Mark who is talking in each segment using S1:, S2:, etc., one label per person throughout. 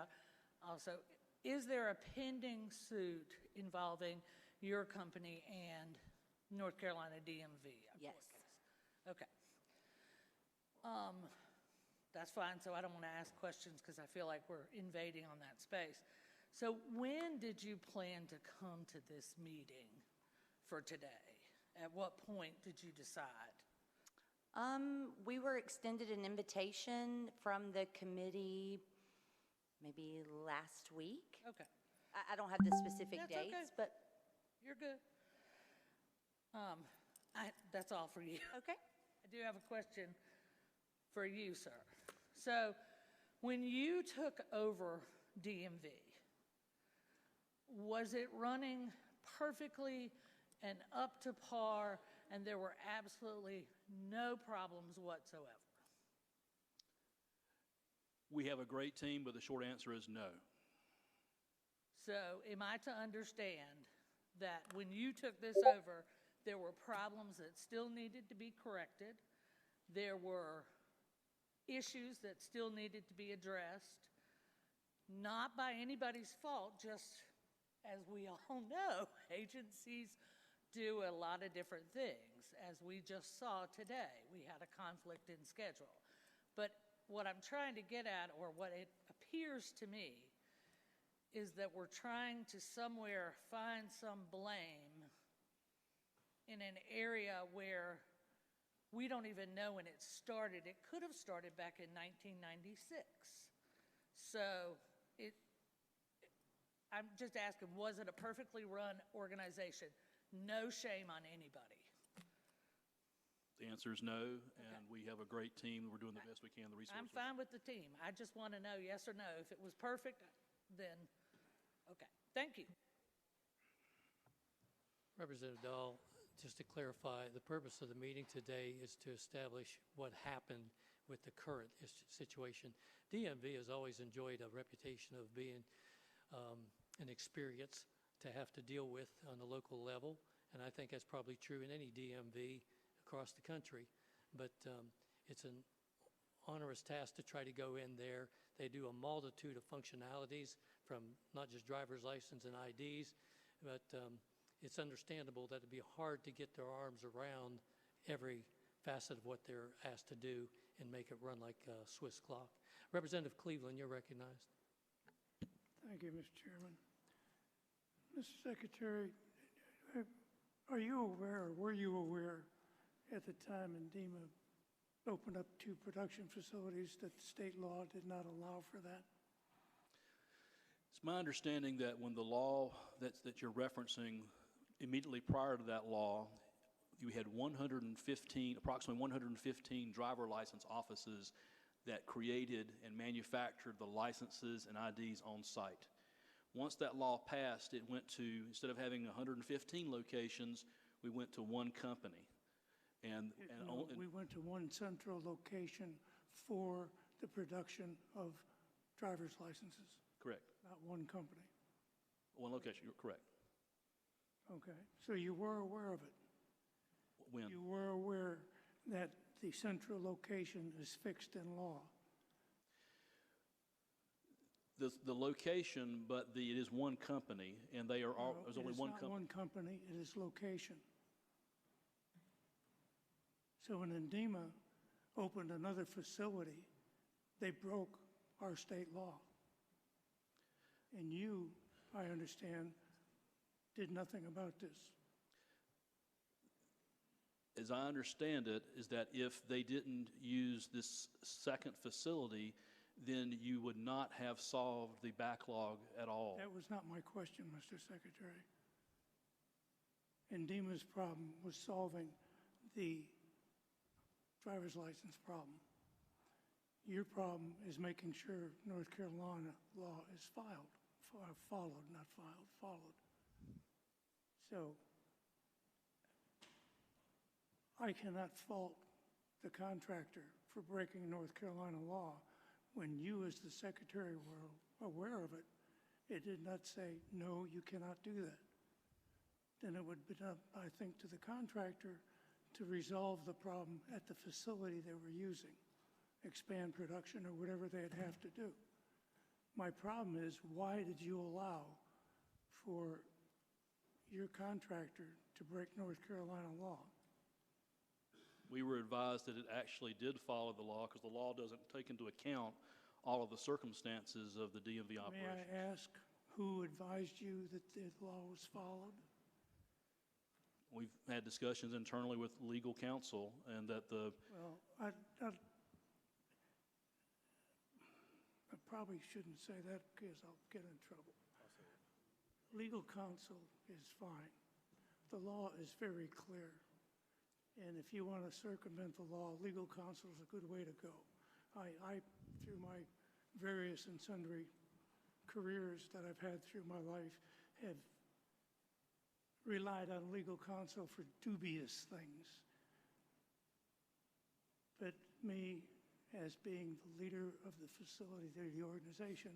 S1: out also, is there a pending suit involving your company and North Carolina DMV?
S2: Yes.
S1: Okay. That's fine, so I don't want to ask questions because I feel like we're invading on that space. So when did you plan to come to this meeting for today? At what point did you decide?
S2: We were extended an invitation from the committee maybe last week.
S1: Okay.
S2: I don't have the specific
S1: That's
S2: dates,
S1: okay.
S2: but
S1: You're good. That's all for you.
S2: okay.
S1: I do have a question for you, sir. So when you took over DMV, was it running perfectly and up to par, and there were absolutely no problems whatsoever?
S3: We have a great team, but the short answer is no.
S1: So am I to understand that when you took this over, there were problems that still needed to be corrected, there were issues that still needed to be addressed, not by anybody's fault, just as we all know, agencies do a lot of different things. As we just saw today, we had a conflict in schedule. But what I'm trying to get at, or what it appears to me, is that we're trying to somewhere find some blame in an area where we don't even know when it started. It could have started back in 1996. So I'm just asking, was it a perfectly run organization? No shame on anybody.
S3: The answer is no, and we have a great team. We're doing the best we can. The resources.
S1: I'm fine with the team. I just want to know yes or no. If it was perfect, then okay. Thank you.
S4: Representative Dahl, just to clarify, the purpose of the meeting today is to establish what happened with the current situation. DMV has always enjoyed a reputation of being an experience to have to deal with on the local level, and I think that's probably true in any DMV across the country. But it's an onerous task to try to go in there. They do a multitude of functionalities, from not just driver's license and IDs, but it's understandable that it'd be hard to get their arms around every facet of what they're asked to do and make it run like a Swiss clock. Representative Cleveland, you're recognized.
S5: Thank you, Mr. Chairman. Mr. Secretary, are you aware, or were you aware at the time IDEMIA opened up 2 production facilities that state law did not allow for that?
S3: It's my understanding that when the law that you're referencing, immediately prior to that law, you had approximately 115 driver license offices that created and manufactured the licenses and IDs on site. Once that law passed, it went to, instead of having 115 locations, we went to one company.
S5: We went to one central location for the production of driver's licenses.
S3: Correct.
S5: Not one company.
S3: One location, you're correct.
S5: Okay, so you were aware of it?
S3: When?
S5: You were aware that the central location is fixed in law?
S3: The location, but it is one company, and they are all, there's only one company.
S5: It is not one company, it is location. So when IDEMIA opened another facility, they broke our state law. And you, I understand, did nothing about this.
S3: As I understand it, is that if they didn't use this second facility, then you would not have solved the backlog at all.
S5: That was not my question, Mr. Secretary. IDEMIA's problem was solving the driver's license problem. Your problem is making sure North Carolina law is followed. So I cannot fault the contractor for breaking North Carolina law. When you, as the Secretary, were aware of it, it did not say, no, you cannot do that. Then it would be up, I think, to the contractor to resolve the problem at the facility they were using, expand production or whatever they'd have to do. My problem is, why did you allow for your contractor to break North Carolina law?
S3: We were advised that it actually did follow the law because the law doesn't take into account all of the circumstances of the DMV
S5: May
S3: operation.
S5: I ask who advised you that the law was followed?
S3: We've had discussions internally with legal counsel and that the,
S5: Well, I probably shouldn't say that because I'll get in trouble. Legal counsel is fine. The law is very clear. And if you want to circumvent the law, legal counsel is a good way to go. I, through my various and sundry careers that I've had through my life, have relied on legal counsel for dubious things. But me, as being the leader of the facility, the organization,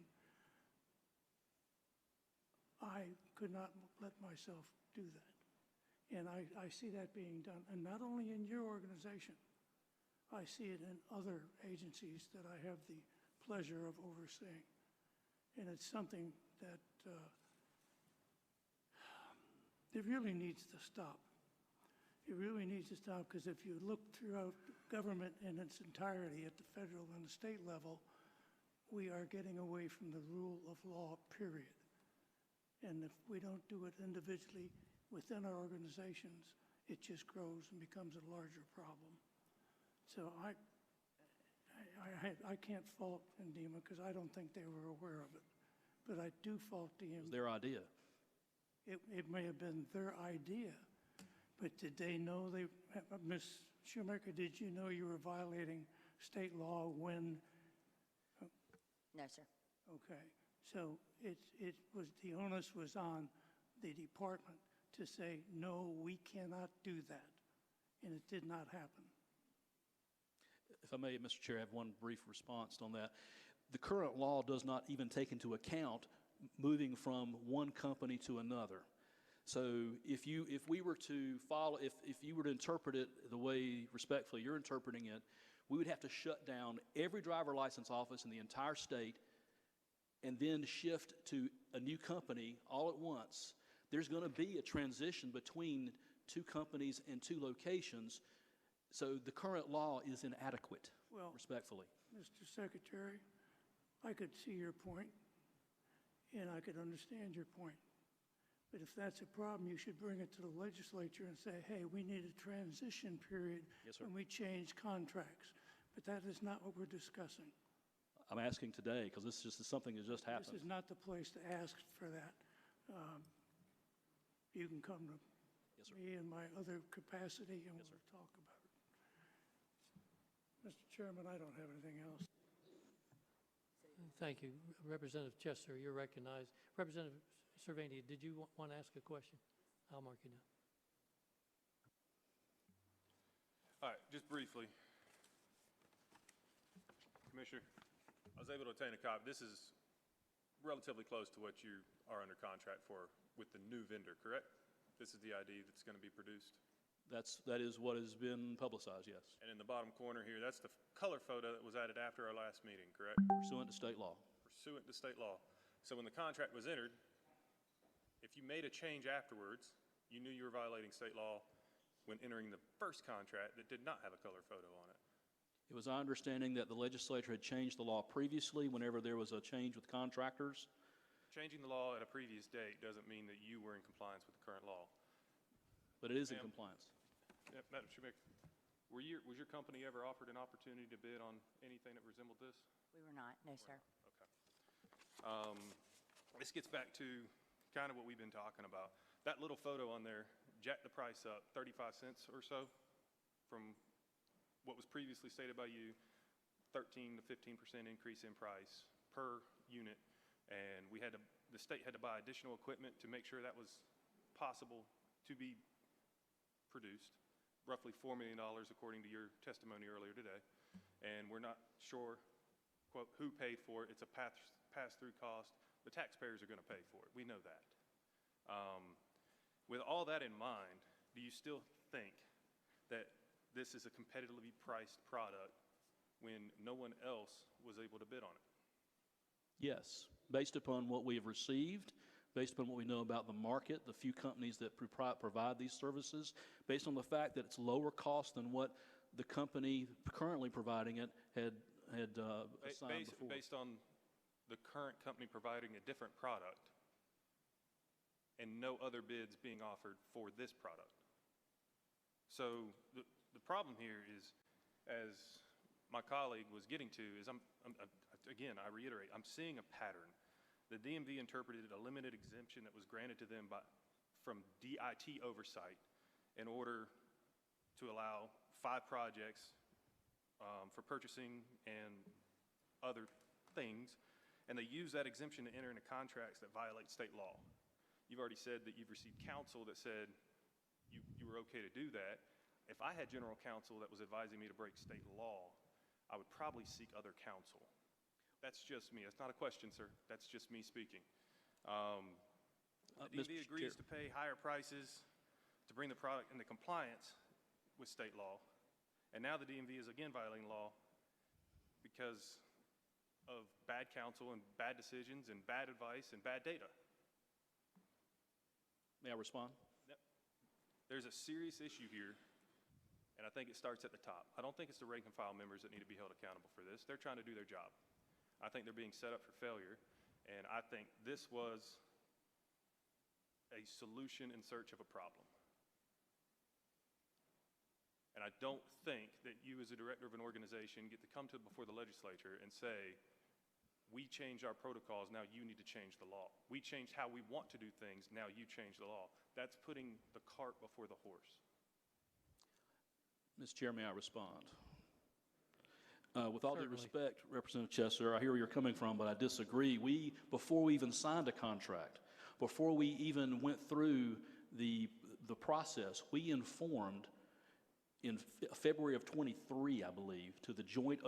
S5: I could not let myself do that. And I see that being done, and not only in your organization, I see it in other agencies that I have the pleasure of overseeing. And it's something that it really needs to stop. It really needs to stop, because if you look throughout government in its entirety at the federal and the state level, we are getting away from the rule of law, period. And if we don't do it individually within our organizations, it just grows and becomes a larger problem. So I can't fault IDEMIA because I don't think they were aware of it. But I do fault
S3: it was
S5: DMV.
S3: their idea.
S5: It may have been their idea, but did they know Ms. Schumacher, did you know you were violating state law when?
S2: No, sir.
S5: Okay, so it was, the onus was on the department to say, no, we cannot do that, and it did not happen.
S3: If I may, Mr. Chair, I have one brief response on that. The current law does not even take into account moving from one company to another. So if we were to follow, if you were to interpret it the way respectfully you're interpreting it, we would have to shut down every driver license office in the entire state and then shift to a new company all at once. There's going to be a transition between two companies and two locations, so the current law is inadequate,
S5: Well,
S3: respectfully.
S5: Mr. Secretary, I could see your point, and I could understand your point. But if that's a problem, you should bring it to the legislature and say, hey, we need a transition period
S3: Yes, sir.
S5: when we change contracts. But that is not what we're discussing.
S3: I'm asking today because this is something that just happened.
S5: This is not the place to ask for that. You can come to
S3: Yes, sir.
S5: me in my other capacity, and
S3: Yes,
S5: we'll talk about it. Mr. Chairman, I don't have anything else.
S4: Thank you. Representative Chester, you're recognized. Representative Cervini, did you want to ask a question? I'll mark you now.
S6: All right, just briefly. Commissioner, I was able to obtain a copy. This is relatively close to what you are under contract for with the new vendor, correct? This is the ID that's going to be produced?
S3: That is what has been publicized, yes,
S6: And in the bottom corner here, that's the color photo that was added after our last meeting, correct?
S3: pursuant to state law.
S6: Pursuant to state law. So when the contract was entered, if you made a change afterwards, you knew you were violating state law when entering the first contract that did not have a color photo on it.
S3: It was our understanding that the legislature had changed the law previously whenever there was a change with contractors.
S6: Changing the law at a previous date doesn't mean that you were in compliance with the current law.
S3: But it is in
S6: Ma'am.
S3: compliance.
S6: Yep, Madam Schumacher, was your company ever offered an opportunity to bid on anything that resembled this?
S2: We were not, no, sir.
S6: Okay. This gets back to kind of what we've been talking about. That little photo on there jacked the price up 35 cents or so from what was previously stated by you, 13 to 15% increase in price per unit. And the state had to buy additional equipment to make sure that was possible to be produced, roughly $4 million according to your testimony earlier today. And we're not sure, quote, who paid for it. It's a pass-through cost. The taxpayers are going to pay for it. We know that. With all that in mind, do you still think that this is a competitively priced product when no one else was able to bid on it?
S3: Yes. based upon what we have received, based upon what we know about the market, the few companies that provide these services, based on the fact that it's lower cost than what the company currently providing it had assigned before.
S6: Based on the current company providing a different product and no other bids being offered for this product. So the problem here is, as my colleague was getting to, is again, I reiterate, I'm seeing a pattern. The DMV interpreted a limited exemption that was granted to them from DIT oversight in order to allow 5 projects for purchasing and other things, and they use that exemption to enter into contracts that violate state law. You've already said that you've received counsel that said you were okay to do that. If I had general counsel that was advising me to break state law, I would probably seek other counsel. That's just me. That's not a question, sir. That's just me speaking. The DMV agrees to pay higher prices to bring the product into compliance with state law, and now the DMV is again violating law because of bad counsel and bad decisions and bad advice and bad data.
S3: May I respond?
S6: There's a serious issue here, and I think it starts at the top. I don't think it's the rank and file members that need to be held accountable for this. They're trying to do their job. I think they're being set up for failure, and I think this was a solution in search of a problem. And I don't think that you as a director of an organization get to come before the legislature and say, we changed our protocols, now you need to change the law. We changed how we want to do things, now you change the law. That's putting the cart before the horse.
S3: Mr. Chair, may I respond? With all due
S4: Certainly.
S3: respect, Representative Chester, I hear where you're coming from, but I disagree. Before we even signed a contract, before we even went through the process, we informed in February of 23, I believe, to the Joint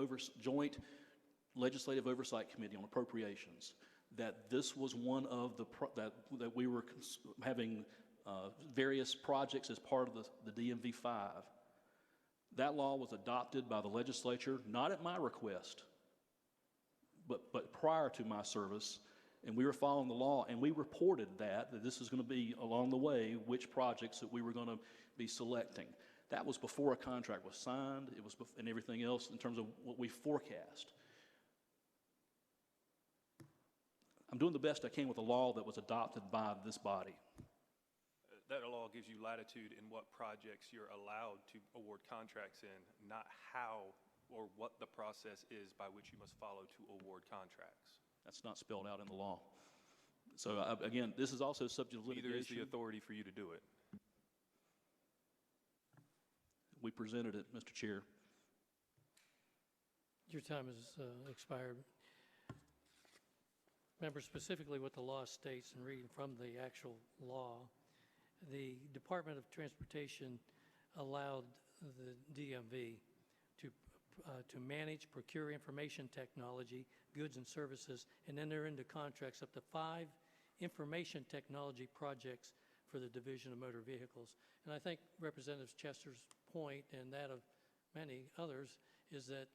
S3: Legislative Oversight Committee on Appropriations that this was one of that we were having various projects as part of the DMV 5. That law was adopted by the legislature, not at my request, but prior to my service, and we were following the law, and we reported that this is going to be along the way which projects that we were going to be selecting. That was before a contract was signed. It was and everything else in terms of what we forecast. I'm doing the best I can with the law that was adopted by this body.
S6: That law gives you latitude in what projects you're allowed to award contracts in, not how or what the process is by which you must follow to award contracts.
S3: That's not spelled out in the law. So again, this is also subject to litigation.
S6: Neither is the authority for you to do it.
S3: We presented it, Mr. Chair.
S4: Your time has expired. Remember specifically what the law states, and reading from the actual law, the Department of Transportation allowed the DMV to manage, procure information technology, goods and services, and enter into contracts up to 5 information technology projects for the Division of Motor Vehicles. And I think Representative Chester's point, and that of many others, is that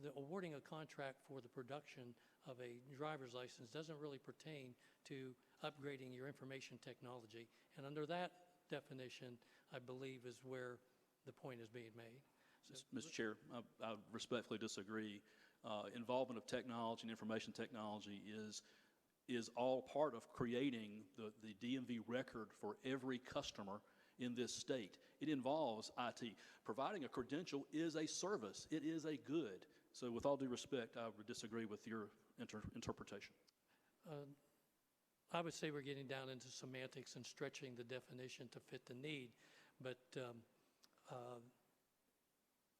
S4: the awarding a contract for the production of a driver's license doesn't really pertain to upgrading your information technology. And under that definition, I believe, is where the point is being made. So,
S3: Mr. Chair, I respectfully disagree. Involvement of technology and information technology is all part of creating the DMV record for every customer in this state. It involves IT. Providing a credential is a service. It is a good. So with all due respect, I would disagree with your interpretation.
S4: I would say we're getting down into semantics and stretching the definition to fit the need, but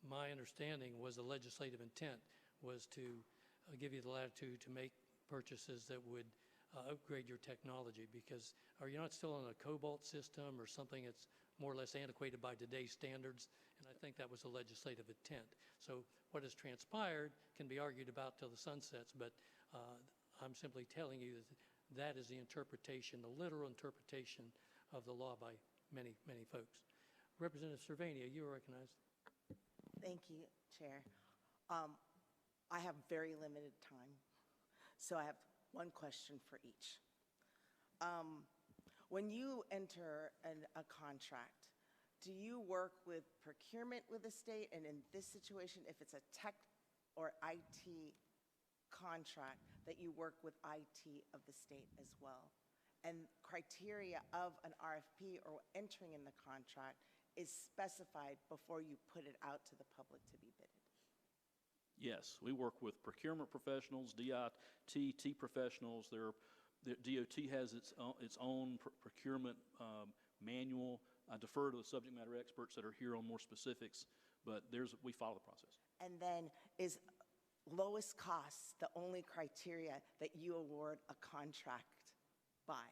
S4: my understanding was the legislative intent was to give you the latitude to make purchases that would upgrade your technology, because are you not still on a COBOL system or something that's more or less antiquated by today's standards? And I think that was the legislative intent. So what has transpired can be argued about till the sun sets, but I'm simply telling you that that is the interpretation, the literal interpretation of the law by many, many folks. Representative Cervania, you are recognized.
S7: Thank you, Chair. I have very limited time, so I have one question for each. When you enter a contract, do you work with procurement with the state? And in this situation, if it's a tech or IT contract, that you work with IT of the state as well? And criteria of an RFP or entering in the contract is specified before you put it out to the public to be bidded?
S3: Yes, we work with procurement professionals, DIT professionals. The DOT has its own procurement manual. I defer to the subject matter experts that are here on more specifics, but we follow the process.
S7: And then is lowest cost the only criteria that you award a contract by?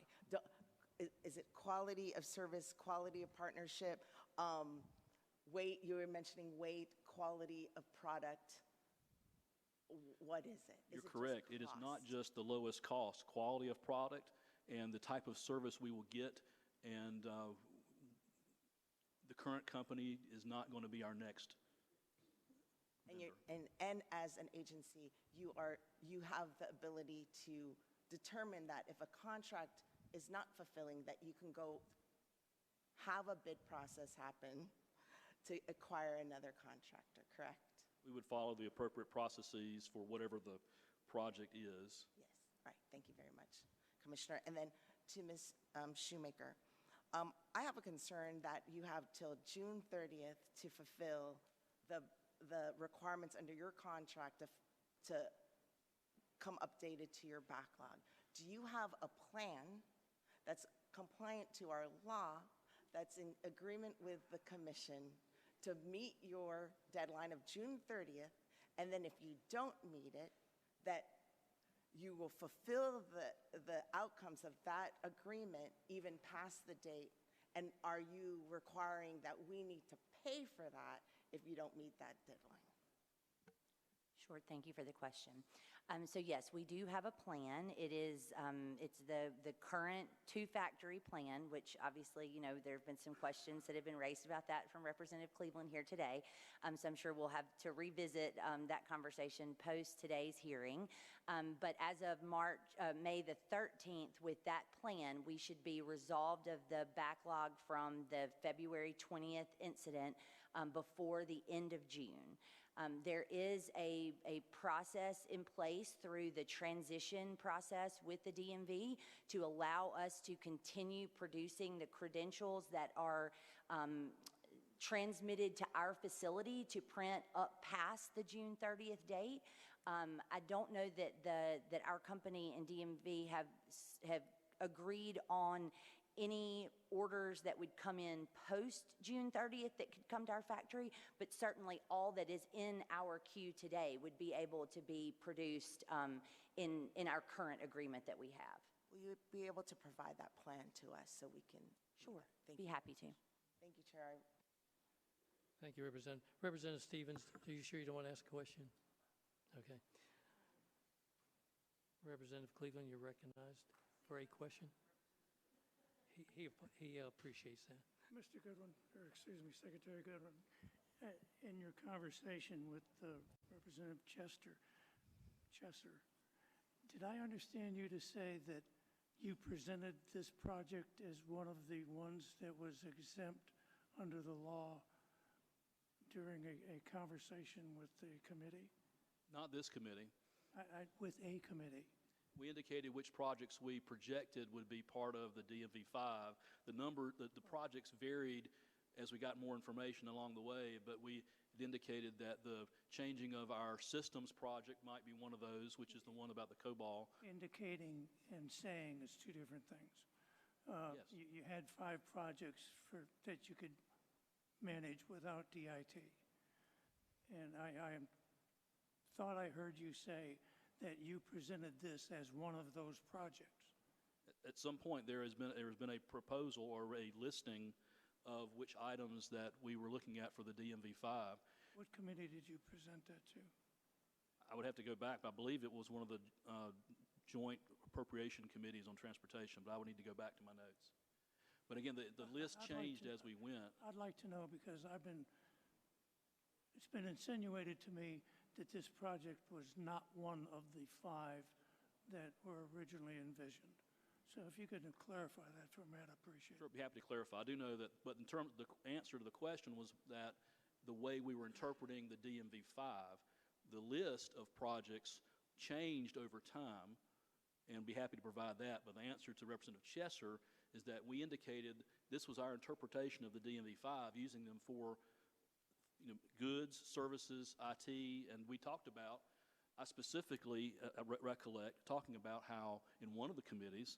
S7: Is it quality of service, quality of partnership, weight? You were mentioning weight, quality of product. What is it?
S3: You're correct. It is not just the lowest cost, quality of product and the type of service we will get. And the current company is not going to be our next vendor.
S7: And as an agency, you have the ability to determine that if a contract is not fulfilling, that you can go have a bid process happen to acquire another contractor, correct?
S3: We would follow the appropriate processes for whatever the project is.
S7: Yes, all right, thank you very much, Commissioner. And then to Ms. Shoemaker, I have a concern that you have till June 30th to fulfill the requirements under your contract to come updated to your backlog. Do you have a plan that's compliant to our law, that's in agreement with the commission to meet your deadline of June 30th, and then if you don't meet it, that you will fulfill the outcomes of that agreement even past the date? And are you requiring that we need to pay for that if you don't meet that deadline?
S2: Sure, thank you for the question. So yes, we do have a plan. It's the current two-factory plan, which obviously, there have been some questions that have been raised about that from Representative Cleveland here today. So I'm sure we'll have to revisit that conversation post today's hearing. But as of May the 13th, with that plan, we should be resolved of the backlog from the February 20th incident before the end of June. There is a process in place through the transition process with the DMV to allow us to continue producing the credentials that are transmitted to our facility to print up past the June 30th date. I don't know that our company and DMV have agreed on any orders that would come in post June 30th that could come to our factory, but certainly all that is in our queue today would be able to be produced in our current agreement that we have.
S7: Will you be able to provide that plan to us so we can?
S2: Sure,
S7: Thank
S2: be
S7: you.
S2: happy to.
S7: Thank you, Chair.
S4: Thank you, Representative. Representative Stevens, are you sure you don't want to ask a question? Okay. Representative Cleveland, you're recognized for a question. He appreciates that.
S5: Mr. Goodwin, or excuse me, Secretary Goodwin, in your conversation with Representative Chesser, did I understand you to say that you presented this project as one of the ones that was exempt under the law during a conversation with the committee?
S3: Not this committee.
S5: With a committee.
S3: We indicated which projects we projected would be part of the DMV-5. The projects varied as we got more information along the way, but we indicated that the changing of our systems project might be one of those, which is the one about the COBOL.
S5: Indicating and saying is two different things.
S3: Yes.
S5: You had 5 projects that you could manage without DIT. And I thought I heard you say that you presented this as one of those projects.
S3: At some point, there has been a proposal or a listing of which items that we were looking at for the DMV-5.
S5: What committee did you present that to?
S3: I would have to go back. I believe it was one of the joint appropriation committees on transportation, but I would need to go back to my notes. But again, the list changed as we went.
S5: I'd like to know because it's been insinuated to me that this project was not one of the 5 that were originally envisioned. So if you could clarify that for me, I'd appreciate
S3: Sure,
S5: it.
S3: I'd be happy to clarify. I do know that, but in terms, the answer to the question was that the way we were interpreting the DMV-5, the list of projects changed over time, and be happy to provide that. But the answer to Representative Chesser is that we indicated this was our interpretation of the DMV-5, using them for goods, services, IT, and we talked about, I specifically recollect talking about how in one of the committees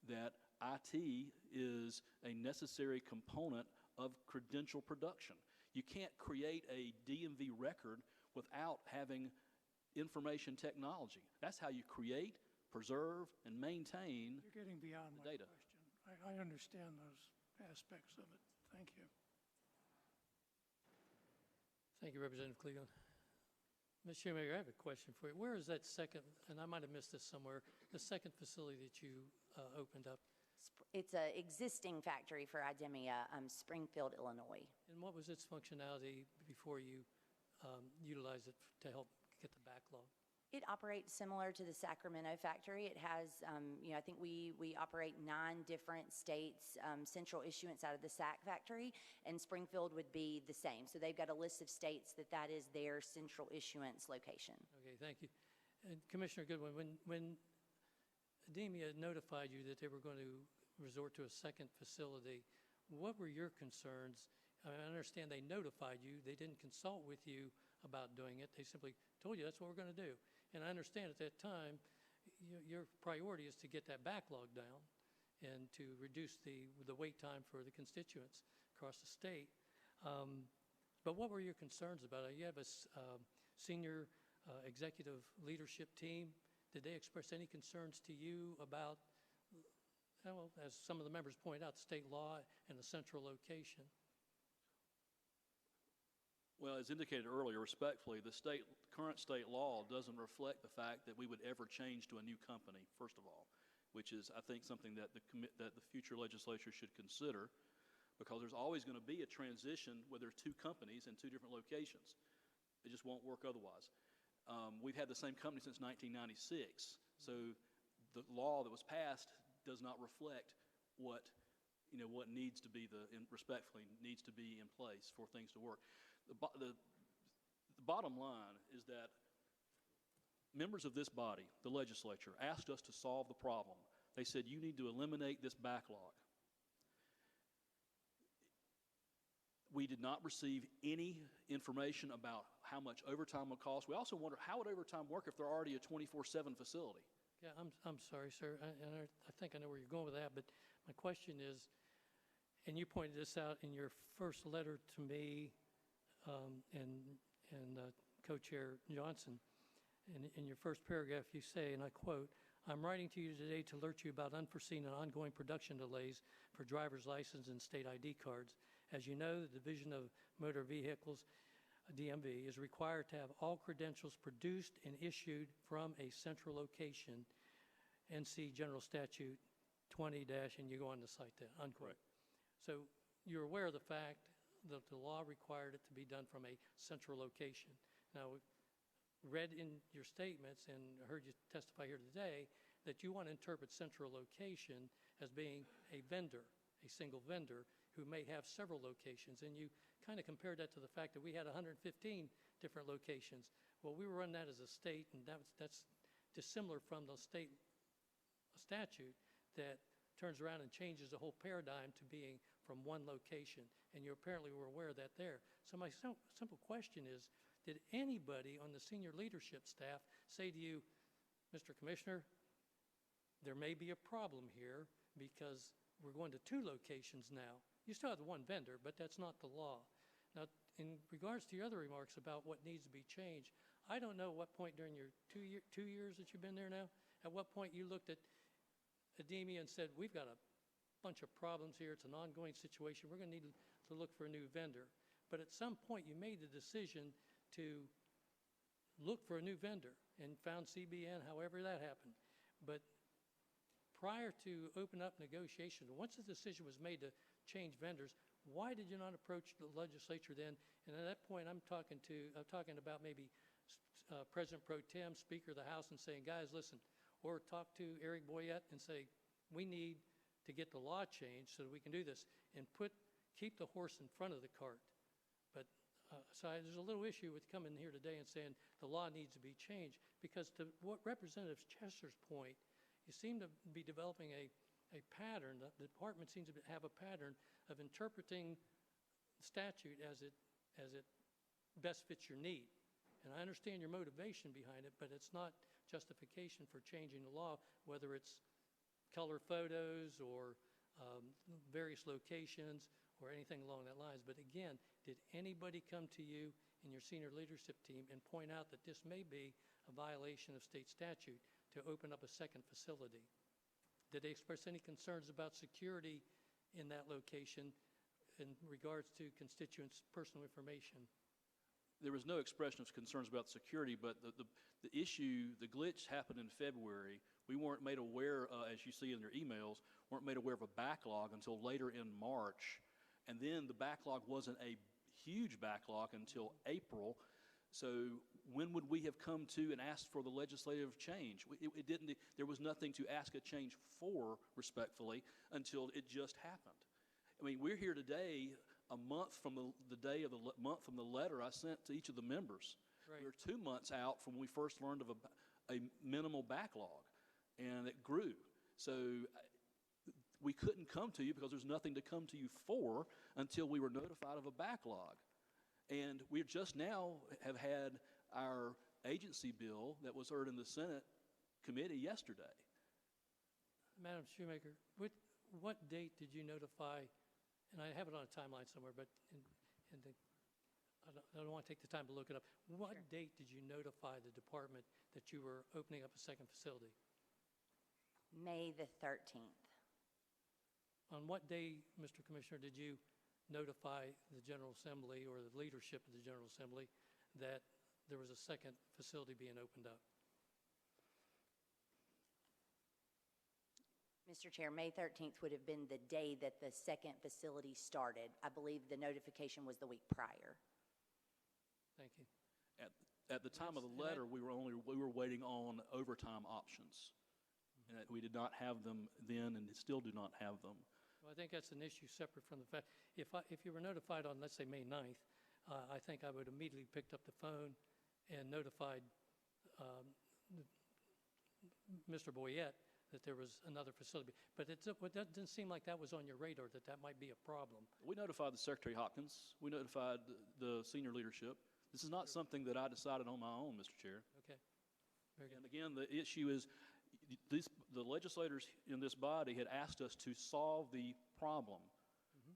S3: that IT is a necessary component of credential production. You can't create a DMV record without having information technology. That's how you create, preserve, and maintain
S5: You're getting beyond
S3: the
S5: my
S3: data.
S5: question. I understand those aspects of it. Thank you.
S4: Thank you, Representative Cleveland. Ms. Shoemaker, I have a question for you. Where is that second, and I might have missed this somewhere, the second facility that you opened up?
S2: It's an existing factory for IDEMIA, Springfield, Illinois.
S4: And what was its functionality before you utilized it to help get the backlog?
S2: It operates similar to the Sacramento factory. It has, I think we operate 9 different states' central issuance out of the SAC factory, and Springfield would be the same. So they've got a list of states that is their central issuance location.
S4: Okay, thank you. And Commissioner Goodwin, when IDEMIA notified you that they were going to resort to a second facility, what were your concerns? I understand they notified you. They didn't consult with you about doing it. They simply told you that's what we're going to do. And I understand at that time, your priority is to get that backlog down and to reduce the wait time for the constituents across the state. But what were your concerns about it? You have a senior executive leadership team. Did they express any concerns to you about, well, as some of the members point out, state law and the central location?
S3: Well, as indicated earlier, respectfully, the current state law doesn't reflect the fact that we would ever change to a new company, first of all, which is, I think, something that the future legislature should consider, because there's always going to be a transition where there's 2 companies in 2 different locations. It just won't work otherwise. We've had the same company since 1996, so the law that was passed does not reflect what needs to be respectfully needs to be in place for things to work. The bottom line is that members of this body, the legislature, asked us to solve the problem. They said, you need to eliminate this backlog. We did not receive any information about how much overtime would cost. We also wonder, how would overtime work if they're already a 24/7 facility?
S4: Yeah, I'm sorry, sir. I think I know where you're going with that, but my question is, and you pointed this out in your first letter to me and Co-Chair Johnson, in your first paragraph you say, and I quote, "I'm writing to you today to alert you about unforeseen and ongoing production delays for driver's license and state ID cards. As you know, the Division of Motor Vehicles, DMV, is required to have all credentials produced and issued from a central location, NC General Statute 20- and you go on to cite that, unquote."
S3: Correct.
S4: So you're aware of the fact that the law required it to be done from a central location. Now, read in your statements and heard you testify here today that you want to interpret central location as being a vendor, a single vendor who may have several locations. And you kind of compared that to the fact that we had 115 different locations. Well, we were running that as a state, and that's dissimilar from the state statute that turns around and changes the whole paradigm to being from one location. And you apparently were aware of that there. So my simple question is, did anybody on the senior leadership staff say to you, Mr. Commissioner, there may be a problem here because we're going to 2 locations now? You still have the one vendor, but that's not the law. Now, in regards to your other remarks about what needs to be changed, I don't know what point during your 2 years that you've been there now, at what point you looked at IDEMIA and said, we've got a bunch of problems here, it's an ongoing situation, we're going to need to look for a new vendor. But at some point you made the decision to look for a new vendor and found CBN, however that happened. But prior to open up negotiations, once the decision was made to change vendors, why did you not approach the legislature then? And at that point, I'm talking about maybe President Pro Tem, Speaker of the House, and saying, guys, listen, or talk to Eric Boyette and say, we need to get the law changed so that we can do this, and keep the horse in front of the cart. But there's a little issue with coming here today and saying the law needs to be changed, because to what Representative Chester's point, you seem to be developing a pattern. The department seems to have a pattern of interpreting statute as it best fits your need. And I understand your motivation behind it, but it's not justification for changing the law, whether it's color photos or various locations or anything along that lines. But again, did anybody come to you in your senior leadership team and point out that this may be a violation of state statute to open up a second facility? Did they express any concerns about security in that location in regards to constituents' personal information?
S3: There was no expression of concerns about security, but the issue, the glitch happened in February. We weren't made aware, as you see in your emails, weren't made aware of a backlog until later in March. And then the backlog wasn't a huge backlog until April. So when would we have come to and asked for the legislative change? It didn't, there was nothing to ask a change for, respectfully, until it just happened. I mean, we're here today a month from the day of the month from the letter I sent to each of the members.
S4: Right.
S3: We're 2 months out from when we first learned of a minimal backlog, and it grew. So we couldn't come to you because there's nothing to come to you for until we were notified of a backlog. And we just now have had our agency bill that was heard in the Senate committee yesterday.
S4: Madam Shoemaker, what date did you notify, and I have it on a timeline somewhere, but I don't want to take the time to look it up. What date did you notify the department that you were opening up a second facility?
S2: May the 13th.
S4: On what day, Mr. Commissioner, did you notify the General Assembly or the leadership of the General Assembly that there was a second facility being opened up?
S2: Mr. Chair, May 13th would have been the day that the second facility started. I believe the notification was the week prior.
S4: Thank you.
S3: At the time of the letter, we were waiting on overtime options. And we did not have them then, and still do not have them.
S4: Well, I think that's an issue separate from the fact, if you were notified on, let's say, May 9th, I think I would immediately picked up the phone and notified Mr. Boyette that there was another facility. But it didn't seem like that was on your radar, that might be a problem.
S3: We notified the Secretary Hopkins. We notified the senior leadership. This is not something that I decided on my own, Mr. Chair.
S4: Okay. Very good.
S3: And again, the issue is the legislators in this body had asked us to solve the problem.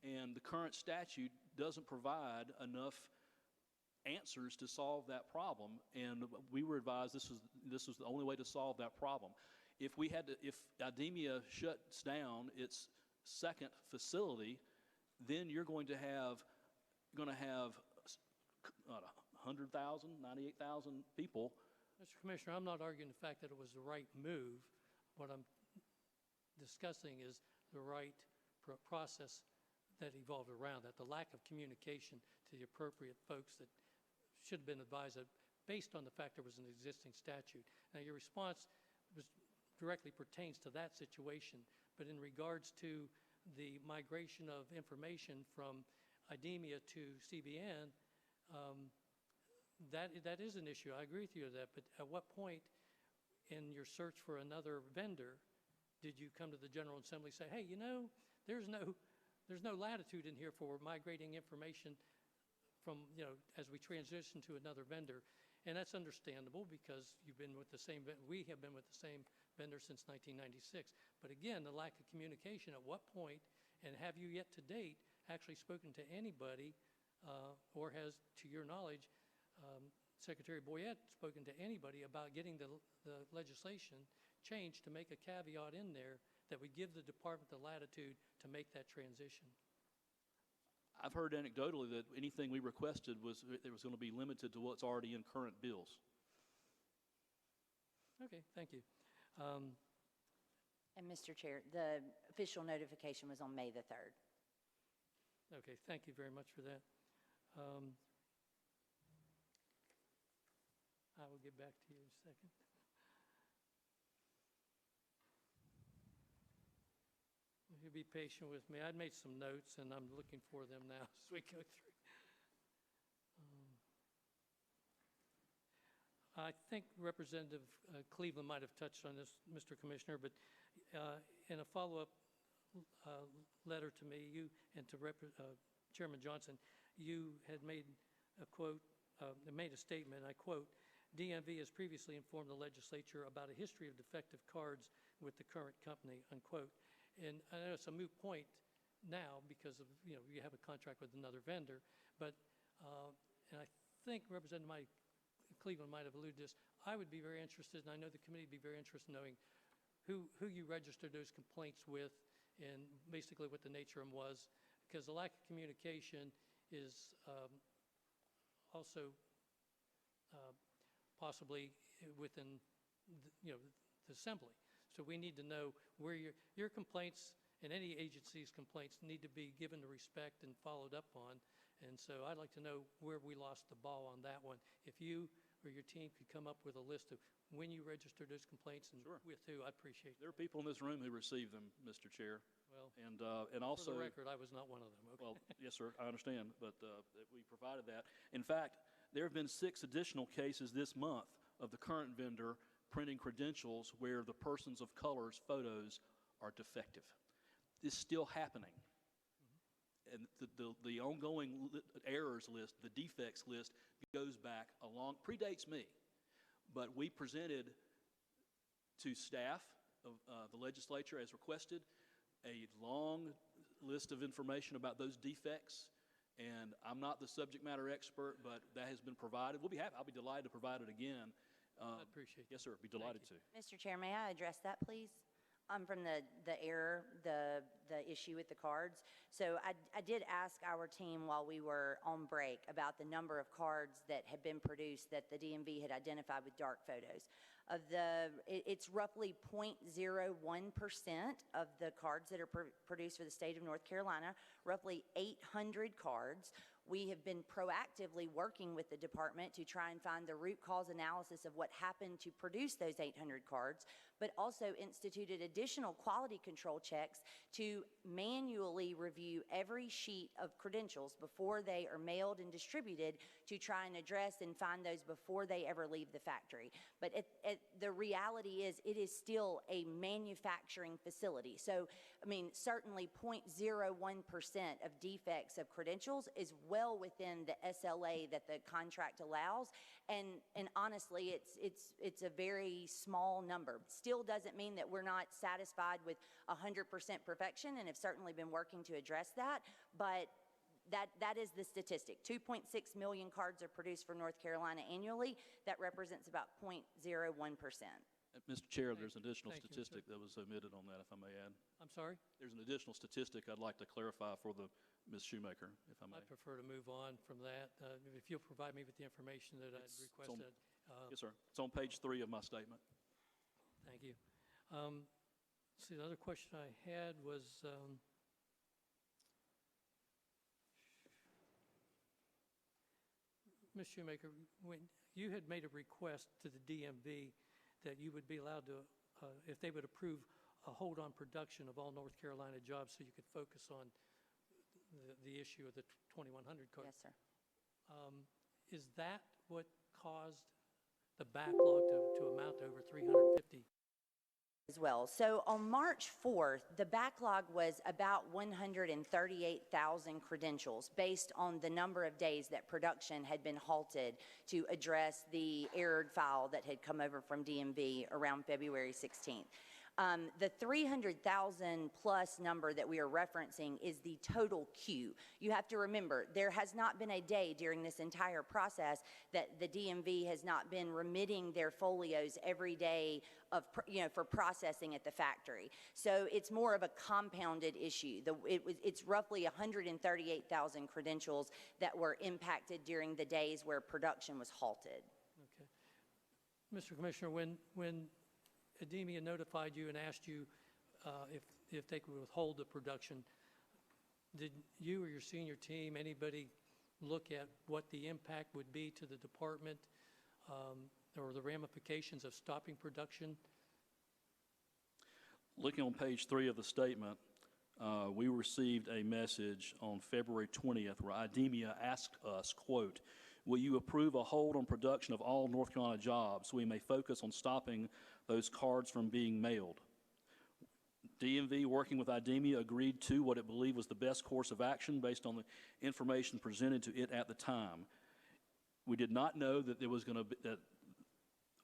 S3: And the current statute doesn't provide enough answers to solve that problem. And we were advised this was the only way to solve that problem. If IDEMIA shuts down its second facility, then you're going to have 100,000, 98,000 people.
S4: Mr. Commissioner, I'm not arguing the fact that it was the right move. What I'm discussing is the right process that evolved around that, the lack of communication to the appropriate folks that should have been advised of, based on the fact there was an existing statute. Now, your response directly pertains to that situation, but in regards to the migration of information from IDEMIA to CBN, that is an issue. I agree with you on that, but at what point in your search for another vendor did you come to the General Assembly and say, hey, you know, there's no latitude in here for migrating information from, as we transition to another vendor? And that's understandable because we have been with the same vendor since 1996. But again, the lack of communication, at what point, and have you yet to date actually spoken to anybody, or has, to your knowledge, Secretary Boyette spoken to anybody about getting the legislation changed to make a caveat in there that would give the department the latitude to make that transition?
S3: I've heard anecdotally that anything we requested was going to be limited to what's already in current bills.
S4: Okay, thank you.
S2: And Mr. Chair, the official notification was on May the 3rd.
S4: Okay, thank you very much for that. I will get back to you in a second. to be patient with me. I'd made some notes, and I'm looking for them now as we go through. I think Representative Cleveland might have touched on this, Mr. Commissioner, but in a follow-up letter to me, you and to Chairman Johnson, you had made a quote, made a statement, I quote, DMV has previously informed the legislature about a history of defective cards with the current company, unquote. And I know it's a moot point now because of, you have a contract with another vendor, but, and I think Representative Cleveland might have alluded to this, I would be very interested, and I know the committee would be very interested in knowing who you registered those complaints with and basically what the nature of them was, because the lack of communication is also possibly within the assembly. So we need to know where your complaints and any agency's complaints need to be given the respect and followed up on. And so I'd like to know where we lost the ball on that one. If you or your team could come up with a list of when you registered those complaints and
S3: Sure.
S4: with who, I'd appreciate it.
S3: There are people in this room who receive them, Mr. Chair.
S4: Well,
S3: And also.
S4: for the record, I was not one of them. Okay.
S3: Well, yes, sir, I understand, but we provided that. In fact, there have been 6 additional cases this month of the current vendor printing credentials where the persons of color's photos are defective. This is still happening. And the ongoing errors list, the defects list, goes back predates me. But we presented to staff of the legislature as requested a long list of information about those defects. And I'm not the subject matter expert, but that has been provided. We'll be happy. I'll be delighted to provide it again.
S4: I appreciate it.
S3: Yes, sir. Be delighted to.
S2: Mr. Chair, may I address that, please? From the error, the issue with the cards. So I did ask our team while we were on break about the number of cards that had been produced that the DMV had identified with dark photos. It's roughly 0.01% of the cards that are produced for the state of North Carolina, roughly 800 cards. We have been proactively working with the department to try and find the root cause analysis of what happened to produce those 800 cards, but also instituted additional quality control checks to manually review every sheet of credentials before they are mailed and distributed to try and address and find those before they ever leave the factory. But the reality is it is still a manufacturing facility. So, I mean, certainly 0.01% of defects of credentials is well within the SLA that the contract allows. And honestly, it's a very small number. Still doesn't mean that we're not satisfied with 100% perfection, and have certainly been working to address that. But that is the statistic. 2.6 million cards are produced for North Carolina annually. That represents about 0.01%.
S3: Mr. Chair, there's an additional
S4: Thank you,
S3: statistic that was omitted on that, if I may add.
S4: I'm sorry?
S3: There's an additional statistic I'd like to clarify for Ms. Shoemaker, if I may.
S4: I prefer to move on from that. If you'll provide me with the information that I'd requested.
S3: Yes, sir. It's on page 3 of my statement.
S4: Thank you. See, the other question I had was, Ms. Shoemaker, when you had made a request to the DMV that you would be allowed to, if they would approve a hold on production of all North Carolina jobs so you could focus on the issue of the 2100 cards.
S2: Yes, sir.
S4: Is that what caused the backlog to amount to over 350?
S2: As well. So on March 4th, the backlog was about 138,000 credentials based on the number of days that production had been halted to address the errored file that had come over from DMV around February 16th. The 300,000 plus number that we are referencing is the total queue. You have to remember, there has not been a day during this entire process that the DMV has not been remitting their folios every day of, for processing at the factory. So it's more of a compounded issue. It's roughly 138,000 credentials that were impacted during the days where production was halted.
S4: Okay. Mr. Commissioner, when IDEMIA notified you and asked you if they could withhold the production, did you or your senior team, anybody, look at what the impact would be to the department or the ramifications of stopping production?
S3: Looking on page 3 of the statement, we received a message on February 20th where IDEMIA asked us, quote, "Will you approve a hold on production of all North Carolina jobs so we may focus on stopping those cards from being mailed?" DMV, working with IDEMIA, agreed to what it believed was the best course of action based on the information presented to it at the time. We did not know that there was going to be, that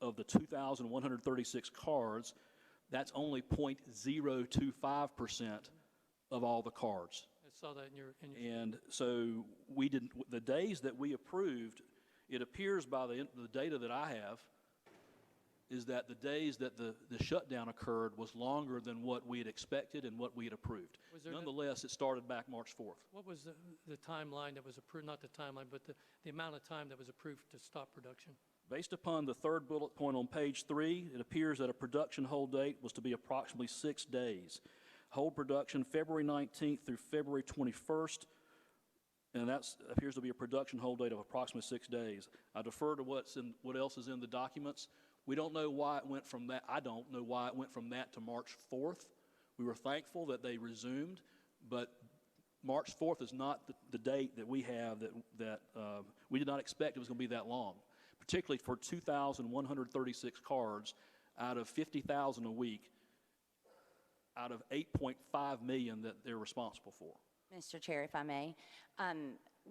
S3: of the 2,136 cards, that's only 0.025% of all the cards.
S4: I saw that in your
S3: And so we didn't, the days that we approved, it appears by the data that I have, is that the days that the shutdown occurred was longer than what we had expected and what we had approved. Nonetheless, it started back March 4th.
S4: What was the timeline that was approved, not the timeline, but the amount of time that was approved to stop production?
S3: Based upon the third bullet point on page 3, it appears that a production hold date was to be approximately 6 days. Hold production February 19th through February 21st, and that appears to be a production hold date of approximately 6 days. I defer to what else is in the documents. We don't know why it went from that. I don't know why it went from that to March 4th. We were thankful that they resumed, but March 4th is not the date that we have that we did not expect it was going to be that long, particularly for 2,136 cards out of 50,000 a week, out of 8.5 million that they're responsible for.
S2: Mr. Chair, if I may,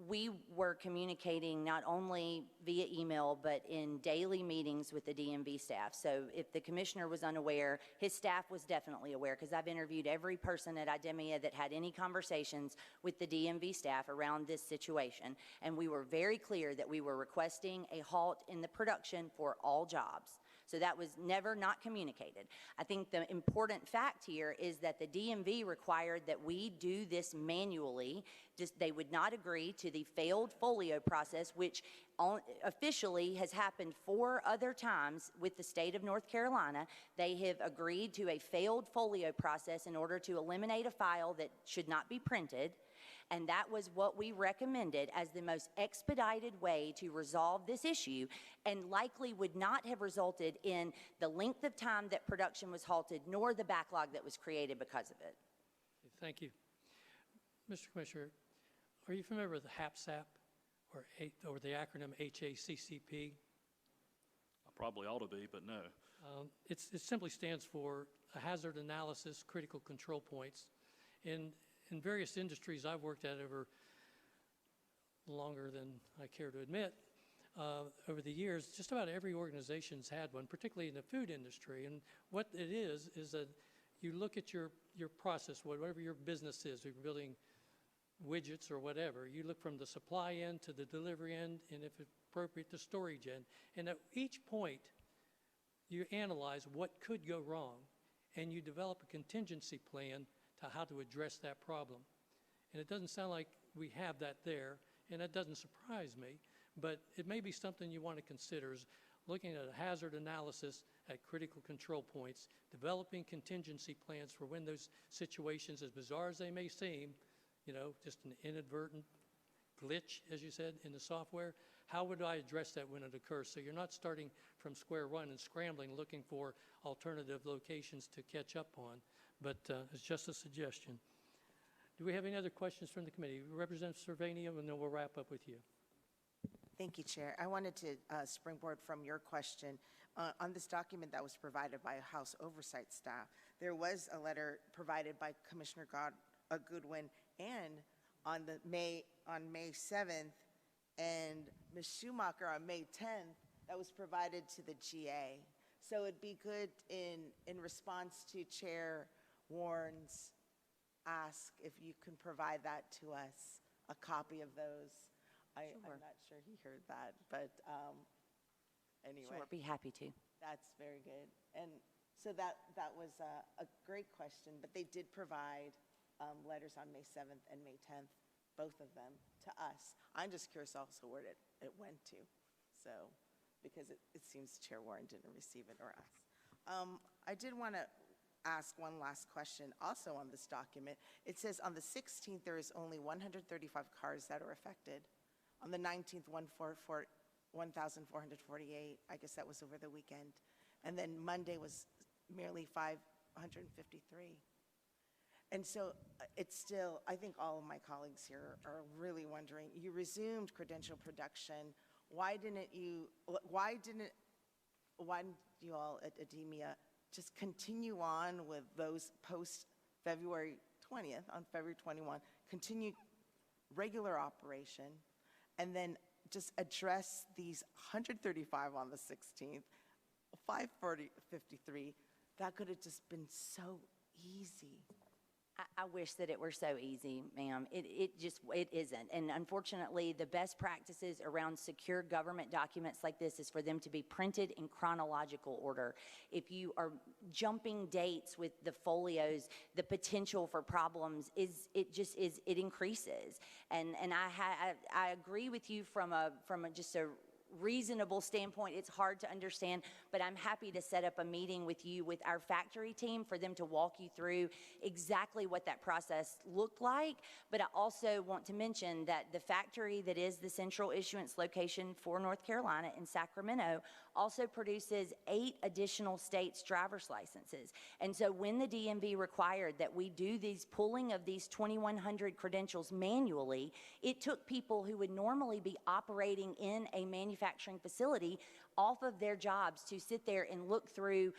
S2: we were communicating not only via email, but in daily meetings with the DMV staff. So if the commissioner was unaware, his staff was definitely aware, because I've interviewed every person at IDEMIA that had any conversations with the DMV staff around this situation. And we were very clear that we were requesting a halt in the production for all jobs. So that was never not communicated. I think the important fact here is that the DMV required that we do this manually. They would not agree to the failed folio process, which officially has happened 4 other times with the state of North Carolina. They have agreed to a failed folio process in order to eliminate a file that should not be printed. And that was what we recommended as the most expedited way to resolve this issue, and likely would not have resulted in the length of time that production was halted, nor the backlog that was created because of it.
S4: Thank you. Mr. Commissioner, are you familiar with the HAPSAP or the acronym HACCP?
S3: I probably ought to be, but no.
S4: It simply stands for a Hazard Analysis Critical Control Points. In various industries I've worked at over longer than I care to admit, over the years, just about every organization's had one, particularly in the food industry. And what it is that you look at your process, whatever your business is, if you're building widgets or whatever, you look from the supply end to the delivery end, and if appropriate, the storage end. And at each point, you analyze what could go wrong, and you develop a contingency plan to how to address that problem. And it doesn't sound like we have that there, and that doesn't surprise me, but it may be something you want to consider, is looking at a hazard analysis at critical control points, developing contingency plans for when those situations, as bizarre as they may seem, just an inadvertent glitch, as you said, in the software, how would I address that when it occurs? So you're not starting from square one and scrambling, looking for alternative locations to catch up on. But it's just a suggestion. Do we have any other questions from the committee? Representative Cervania, and then we'll wrap up with you.
S7: Thank you, Chair. I wanted to springboard from your question. On this document that was provided by House Oversight staff, there was a letter provided by Commissioner Goodwin, and on May 7th, and Ms. Schumacher on May 10th, that was provided to the GA. So it'd be good in response to Chair Warren's ask if you can provide that to us, a copy of those.
S2: Sure.
S7: I'm not sure he heard that, but anyway.
S2: Sure, be happy to.
S7: That's very good. And so that was a great question, but they did provide letters on May 7th and May 10th, both of them, to us. I'm just curious also where it went to, so, because it seems Chair Warren didn't receive it, or us. I did want to ask one last question also on this document. It says on the 16th, there is only 135 cars that are affected. On the 19th, 1,448. I guess that was over the weekend. And then Monday was merely 553. And so it's still, I think all of my colleagues here are really wondering, you resumed credential production. Why didn't you all at IDEMIA just continue on with those post-February 20th, on February 21, continue regular operation, and then just address these 135 on the 16th, 553, that could have just been so easy.
S2: I wish that it were so easy, ma'am. It isn't. And unfortunately, the best practices around secure government documents like this is for them to be printed in chronological order. If you are jumping dates with the folios, the potential for problems it increases. And I agree with you from just a reasonable standpoint. It's hard to understand, but I'm happy to set up a meeting with you, with our factory team, for them to walk you through exactly what that process looked like. But I also want to mention that the factory that is the central issuance location for North Carolina in Sacramento also produces 8 additional states' driver's licenses. And so when the DMV required that we do these pulling of these 2,100 credentials manually, it took people who would normally be operating in a manufacturing facility off of their jobs to sit there and look through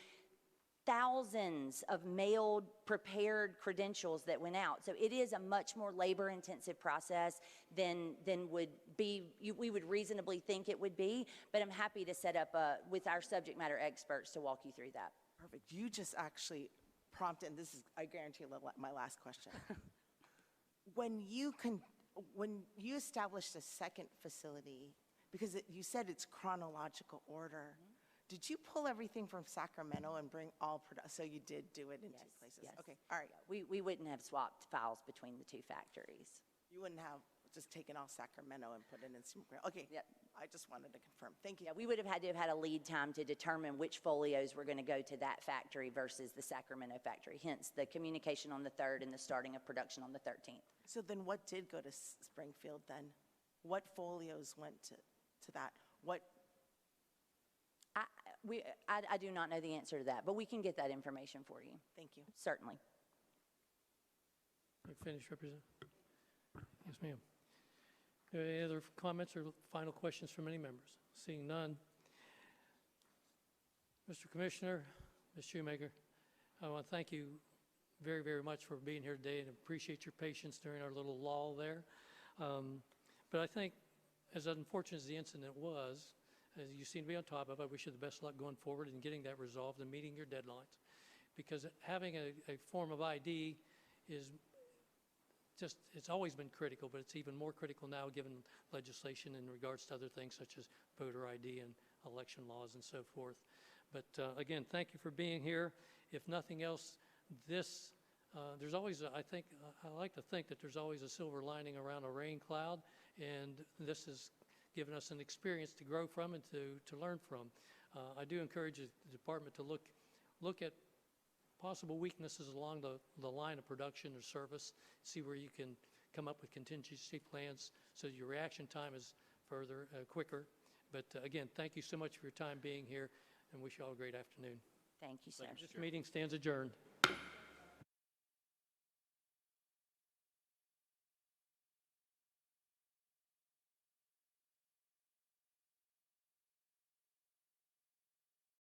S2: thousands of mailed, prepared credentials that went out. So it is a much more labor-intensive process than we would reasonably think it would be, but I'm happy to set up with our subject matter experts to walk you through that.
S7: Perfect. You just actually prompted, and this is, I guarantee, my last question. When you established a second facility, because you said it's chronological order, did you pull everything from Sacramento and bring all so you did do it in 2 places?
S2: Yes.
S7: Okay, all right.
S2: We wouldn't have swapped files between the 2 factories.
S7: You wouldn't have just taken all Sacramento and put it in Sacramento. Okay,
S2: Yep.
S7: I just wanted to confirm. Thank you.
S2: Yeah, we would have had to have had a lead time to determine which folios were going to go to that factory versus the Sacramento factory, hence the communication on the 3rd and the starting of production on the 13th.
S7: So then what did go to Springfield then? What folios went to that? What?
S2: I do not know the answer to that, but we can get that information for you.
S7: Thank you.
S2: Certainly.
S4: You finished, Representative? Yes, ma'am. Any other comments or final questions from any members? Seeing none. Mr. Commissioner, Ms. Shoemaker, I want to thank you very, very much for being here today and appreciate your patience during our little lull there. But I think, as unfortunate as the incident was, as you seem to be on top of, I wish you the best luck going forward in getting that resolved and meeting your deadlines. Because having a form of ID is just, it's always been critical, but it's even more critical now given legislation in regards to other things such as voter ID and election laws and so forth. But again, thank you for being here. If nothing else, there's always, I like to think that there's always a silver lining around a rain cloud, and this has given us an experience to grow from and to learn from. I do encourage the department to look at possible weaknesses along the line of production or service, see where you can come up with contingency plans so your reaction time is quicker. But again, thank you so much for your time being here, and wish you all a great afternoon.
S2: Thank you, sir.
S4: This meeting stands adjourned.